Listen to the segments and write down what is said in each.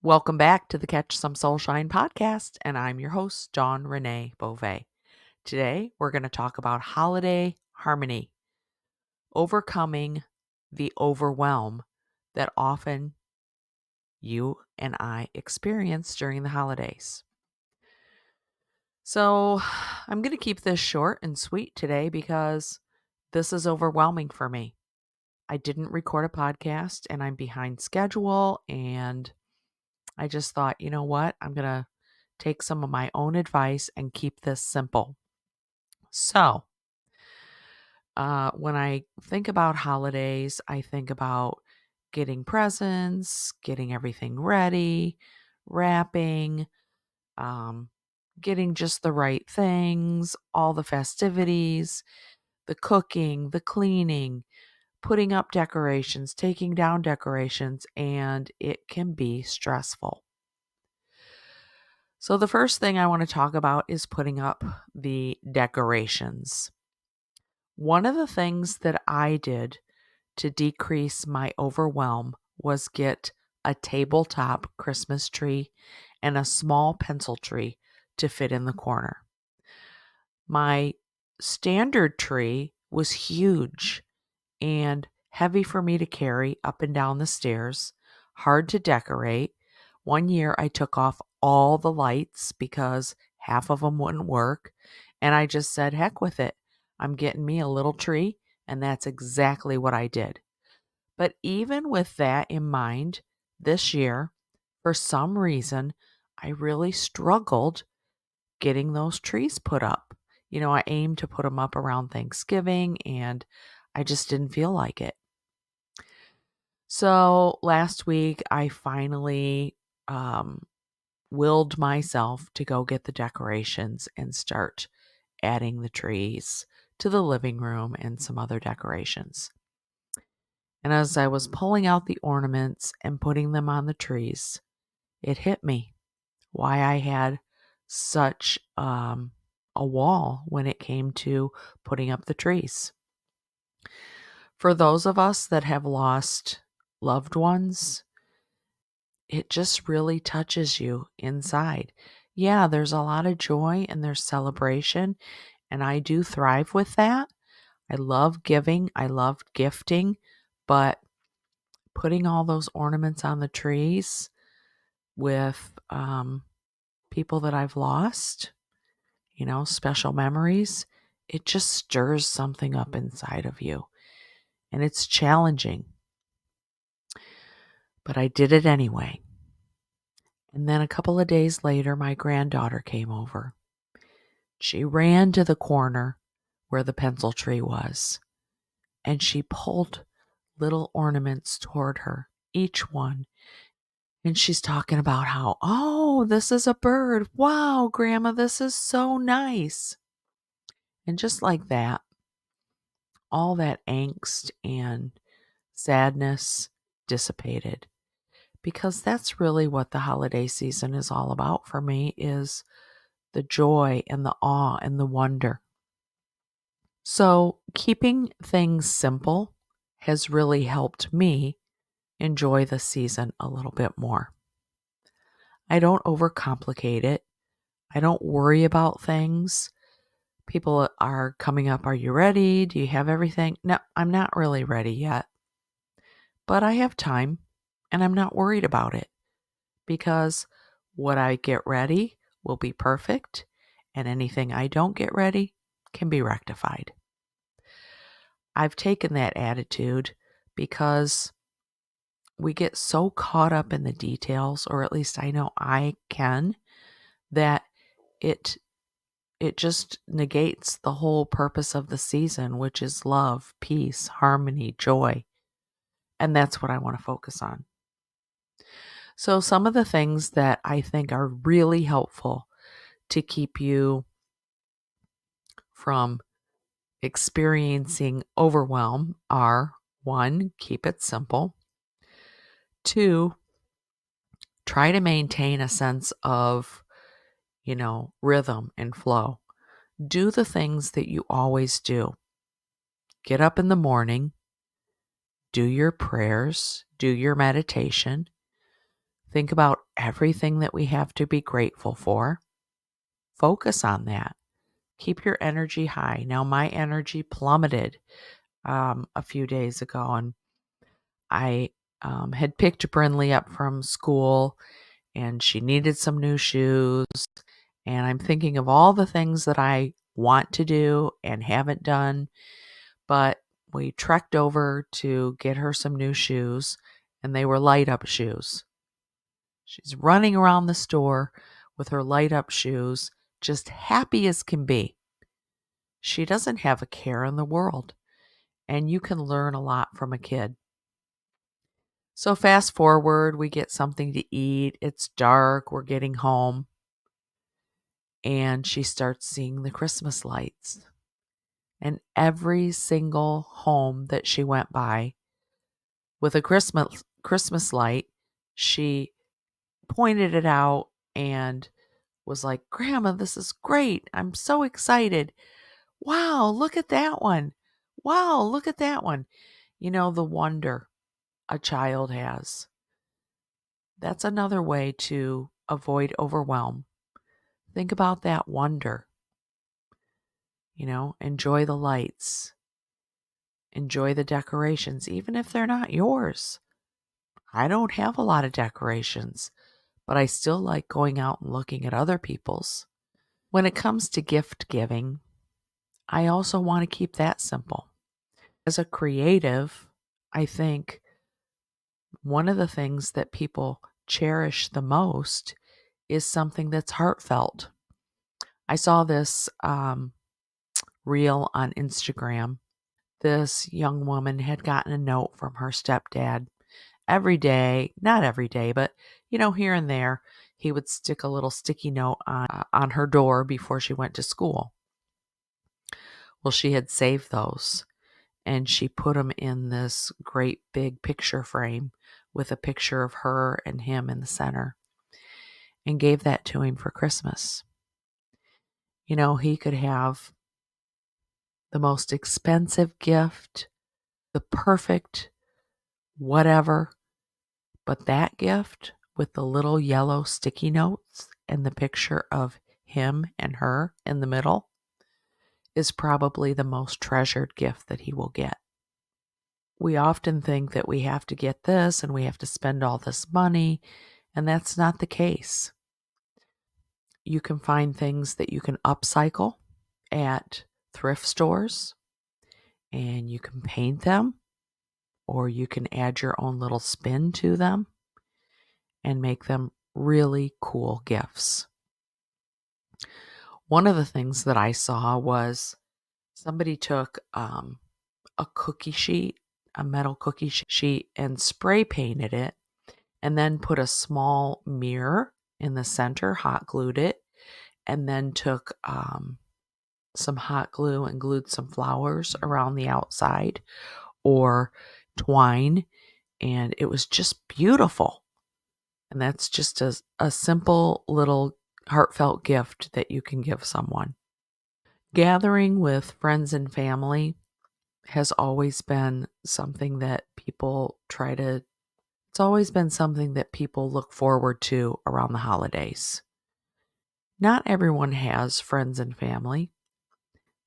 Welcome back to the Catch Some Soulshine podcast, and I'm your host, Renee Bova. Today, we're going to talk about holiday harmony, overcoming the overwhelm that often you and I experience during the holidays. So, I'm going to keep this short and sweet today because this is overwhelming for me. I didn't record a podcast and I'm behind schedule, and I just thought, you know what? I'm going to take some of my own advice and keep this simple. So, when I think about holidays, I think about getting presents, getting everything ready, wrapping, um, getting just the right things, all the festivities, the cooking, the cleaning, putting up decorations, taking down decorations, and it can be stressful. So the first thing I want to talk about is putting up the decorations. One of the things that I did to decrease my overwhelm was get a tabletop Christmas tree and a small pencil tree to fit in the corner. My standard tree was huge and heavy for me to carry up and down the stairs, hard to decorate. One year I took off all the lights because half of them wouldn't work, and I just said, heck with it. I'm getting me a little tree, and that's exactly what I did. But even with that in mind, this year, for some reason, I really struggled getting those trees put up. I aimed to put them up around Thanksgiving, and I just didn't feel like it. So last week, I finally willed myself to go get the decorations and start adding the trees to the living room and some other decorations. And as I was pulling out the ornaments and putting them on the trees, it hit me why I had such a wall when it came to putting up the trees. For those of us that have lost loved ones, it just really touches you inside. Yeah, there's a lot of joy and there's celebration, and I do thrive with that. I love giving, I love gifting, but putting all those ornaments on the trees with people that I've lost, special memories, it just stirs something up inside of you. And it's challenging. But I did it anyway. And then a couple of days later, my granddaughter came over. She ran to the corner where the pencil tree was, and she pulled little ornaments toward her, each one. And she's talking about how, oh, this is a bird. Wow, Grandma, this is so nice. And just like that, all that angst and sadness dissipated, because that's really what the holiday season is all about for me, is the joy and the awe and the wonder. So keeping things simple has really helped me enjoy the season a little bit more. I don't overcomplicate it. I don't worry about things. People are coming up, are you ready? Do you have everything? No, I'm not really ready yet. But I have time, and I'm not worried about it, because what I get ready will be perfect, and anything I don't get ready can be rectified. I've taken that attitude because we get so caught up in the details, or at least I know I can, that it just negates the whole purpose of the season, which is love, peace, harmony, joy. And that's what I want to focus on. So some of the things that I think are really helpful to keep you from experiencing overwhelm are: 1, keep it simple. 2, try to maintain a sense of, rhythm and flow. Do the things that you always do. Get up in the morning, do your prayers, do your meditation, Think about everything that we have to be grateful for. Focus on that. Keep your energy high. Now, my energy plummeted a few days ago, and I had picked Brinley up from school, and she needed some new shoes. And I'm thinking of all the things that I want to do and haven't done, but we trekked over to get her some new shoes, and they were light up shoes. She's running around the store with her light up shoes, just happy as can be. She doesn't have a care in the world, and you can learn a lot from a kid. So fast forward, we get something to eat. It's dark. We're getting home. And she starts seeing the Christmas lights. And every single home that she went by with a Christmas light, she pointed it out and was like, "Grandma, this is great. I'm so excited. Wow, look at that one. Wow, look at that one." You know, the wonder a child has. That's another way to avoid overwhelm. Think about that wonder. Enjoy the lights, enjoy the decorations, even if they're not yours. I don't have a lot of decorations, but I still like going out and looking at other people's. When it comes to gift giving, I also want to keep that simple. As a creative, I think one of the things that people cherish the most is something that's heartfelt. I saw this reel on Instagram. This young woman had gotten a note from her stepdad every day, not every day, but here and there, he would stick a little sticky note on her door before she went to school. Well, she had saved those, and she put them in this great big picture frame with a picture of her and him in the center, and gave that to him for Christmas. He could have the most expensive gift, the perfect whatever, but that gift with the little yellow sticky notes and the picture of him and her in the middle is probably the most treasured gift that he will get. We often think that we have to get this and we have to spend all this money, and that's not the case. You can find things that you can upcycle at thrift stores, and you can paint them, or you can add your own little spin to them and make them really cool gifts. One of the things that I saw was somebody took a cookie sheet, a metal cookie sheet, and spray painted it, and then put a small mirror in the center, hot glued it, and then took some hot glue and glued some flowers around the outside or twine, and it was just beautiful. And that's just a simple little heartfelt gift that you can give someone. Gathering with friends and family has always been something that it's always been something that people look forward to around the holidays. Not everyone has friends and family.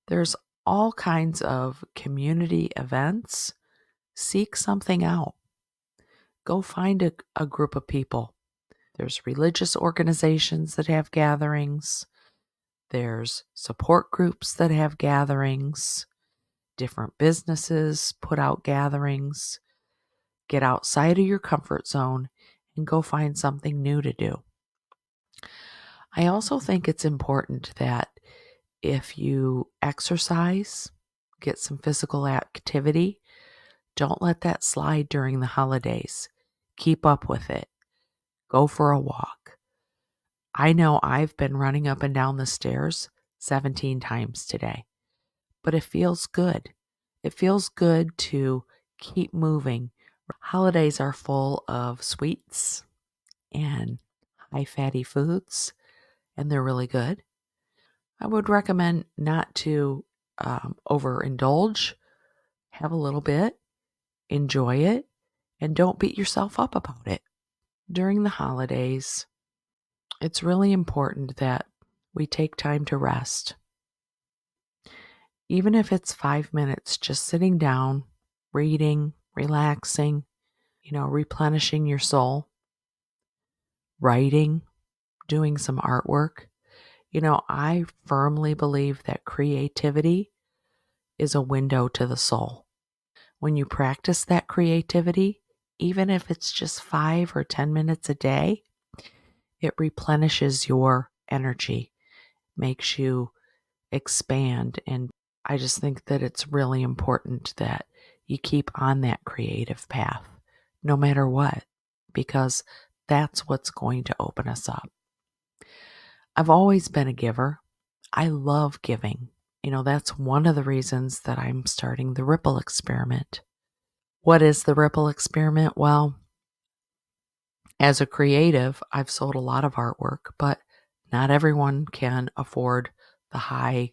There's all kinds of community events. Seek something out. Go find a group of people. There's religious organizations that have gatherings. There's support groups that have gatherings. Different businesses put out gatherings. Get outside of your comfort zone and go find something new to do. I also think it's important that if you exercise, get some physical activity, don't let that slide during the holidays. Keep up with it. Go for a walk. I know I've been running up and down the stairs 17 times today, but it feels good. It feels good to keep moving. Holidays are full of sweets and high fatty foods, and they're really good. I would recommend not to overindulge. Have a little bit, enjoy it, and don't beat yourself up about it. During the holidays, it's really important that we take time to rest. Even if it's 5 minutes, just sitting down, reading, relaxing, replenishing your soul, writing, doing some artwork. I firmly believe that creativity is a window to the soul. When you practice that creativity, even if it's just 5 or 10 minutes a day, it replenishes your energy, makes you expand. And I just think that it's really important that you keep on that creative path, no matter what, because that's what's going to open us up. I've always been a giver. I love giving. That's one of the reasons that I'm starting the Ripple Experiment. What is the Ripple Experiment? Well, as a creative, I've sold a lot of artwork, but not everyone can afford the high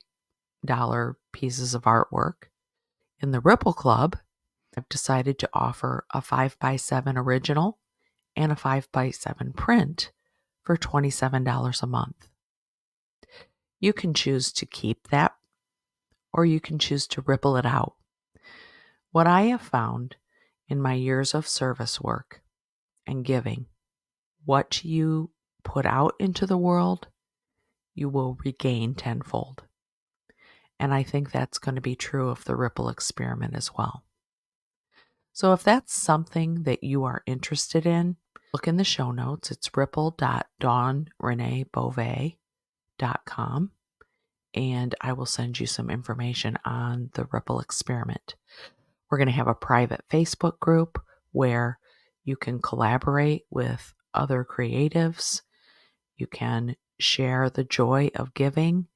dollar pieces of artwork. In the Ripple Club, I've decided to offer a 5x7 original and a 5x7 print for $27 a month. You can choose to keep that, or you can choose to ripple it out. What I have found in my years of service work and giving, what you put out into the world, you will regain tenfold. And I think that's going to be true of the Ripple Experiment as well. So if that's something that you are interested in, look in the show notes. It's ripple.dawnreneebove.com, and I will send you some information on the Ripple Experiment. We're going to have a private Facebook group where you can collaborate with other creatives. You can share the joy of giving.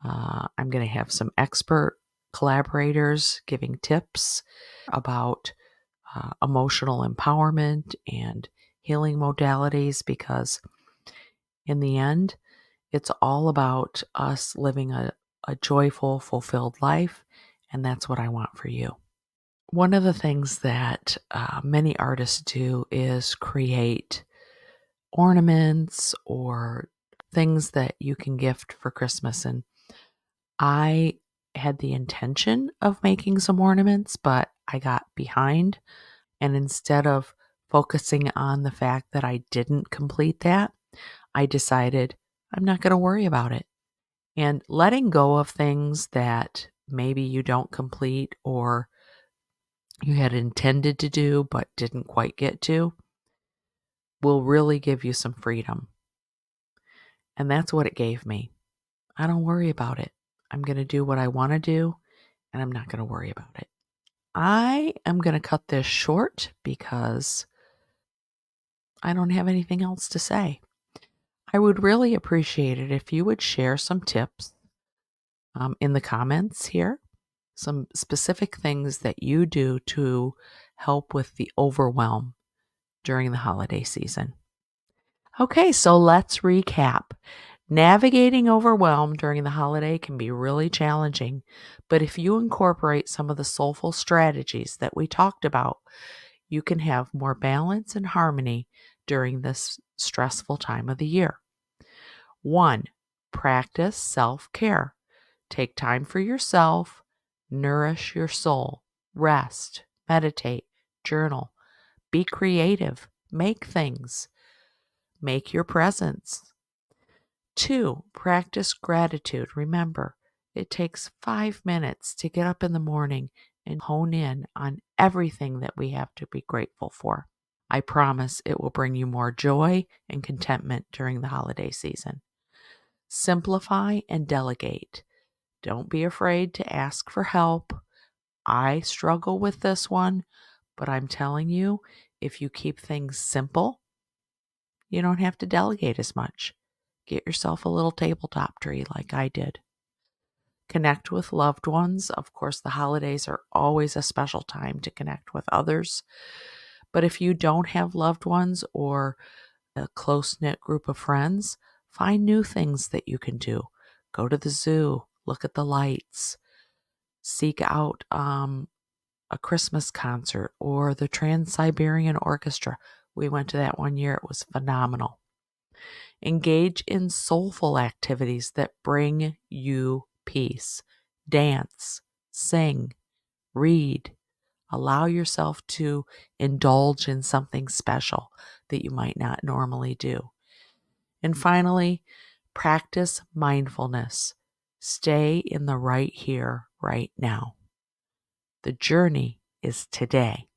I'm going to have some expert collaborators giving tips about emotional empowerment and healing modalities, because in the end, it's all about us living a joyful, fulfilled life, and that's what I want for you. One of the things that many artists do is create ornaments or things that you can gift for Christmas. And I had the intention of making some ornaments, but I got behind. And instead of focusing on the fact that I didn't complete that, I decided I'm not going to worry about it. And letting go of things that maybe you don't complete or you had intended to do but didn't quite get to will really give you some freedom. And that's what it gave me. I don't worry about it. I'm going to do what I want to do, and I'm not going to worry about it. I am going to cut this short because I don't have anything else to say. I would really appreciate it if you would share some tips in the comments here, some specific things that you do to help with the overwhelm during the holiday season. Okay, so let's recap. Navigating overwhelm during the holiday can be really challenging, but if you incorporate some of the soulful strategies that we talked about, you can have more balance and harmony during this stressful time of the year. 1. Practice self-care. Take time for yourself, nourish your soul, rest, meditate, journal, be creative, make things, make your presents. 2. Practice gratitude. Remember, it takes 5 minutes to get up in the morning and hone in on everything that we have to be grateful for. I promise it will bring you more joy and contentment during the holiday season. Simplify and delegate. Don't be afraid to ask for help. I struggle with this one, but I'm telling you, if you keep things simple, you don't have to delegate as much. Get yourself a little tabletop tree like I did. Connect with loved ones. Of course, the holidays are always a special time to connect with others. But if you don't have loved ones or a close-knit group of friends, find new things that you can do. Go to the zoo, look at the lights, seek out a Christmas concert or the Trans-Siberian Orchestra, We went to that one year. It was phenomenal. Engage in soulful activities that bring you peace. Dance, sing, read. Allow yourself to indulge in something special that you might not normally do. And finally, practice mindfulness. Stay in the right here, right now. The journey is today.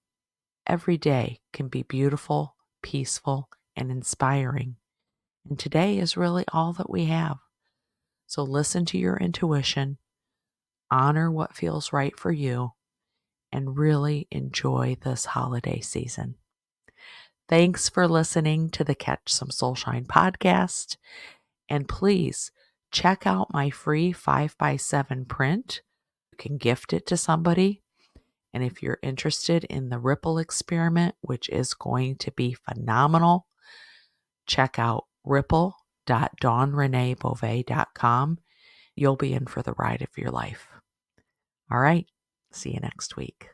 Every day can be beautiful, peaceful, and inspiring. And today is really all that we have. So listen to your intuition, honor what feels right for you, and really enjoy this holiday season. Thanks for listening to the Catch Some Soulshine podcast. And please check out my free 5x7 print. You can gift it to somebody. And if you're interested in the ripple experiment, which is going to be phenomenal, check out ripple.dawnreneebove.com. You'll be in for the ride of your life. All right. See you next week.